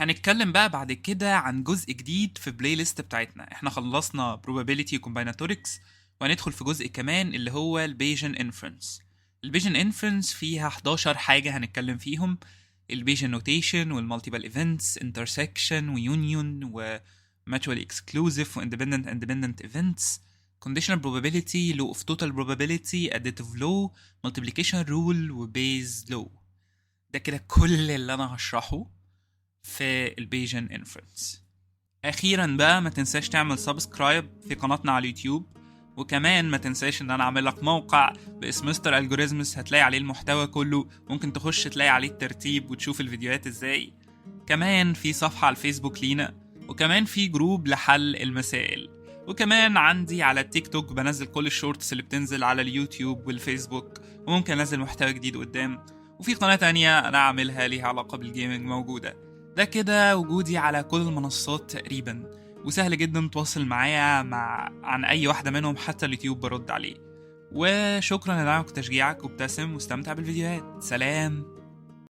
هنتكلم بقى بعد كده عن جزء جديد في بلاي ليست بتاعتنا. احنا خلصنا probability combinatorics وهندخل في جزء كمان اللي هو البيجن انفرنس. البيجن انفرنس فيها 11 حاجة هنتكلم فيهم: البيجن نوتيشن والمالتيبل ايفنتس، انترسكشن ويونيون وماتشوالي اكسكلوزيف واندبندنت ايفنتس، conditional probability، law of total probability، additive law، multiplication rule وبيز law. ده كده كل اللي انا هشرحه في البيجن انفرنس. اخيرا بقى ما تنساش تعمل سبسكرايب في قناتنا على اليوتيوب، وكمان ما تنساش ان انا اعمل لك موقع باسم مستر الجوريزمز هتلاقي عليه المحتوى كله، ممكن تخش تلاقي عليه الترتيب وتشوف الفيديوهات ازاي. كمان في صفحة على الفيسبوك لينا، وكمان في جروب لحل المسائل، وكمان عندي على التيك توك بنزل كل الشورتس اللي بتنزل على اليوتيوب والفيسبوك، وممكن انزل محتوى جديد قدام. وفي قناة تانية انا عاملها ليها علاقة بالجيمنج موجودة. ده كده وجودي على كل المنصات تقريبا، وسهل جدا تواصل معايا عن اي واحدة منهم، حتى اليوتيوب برد عليه. وشكرا لدعمك وتشجيعك، وابتسم واستمتع بالفيديوهات. سلام.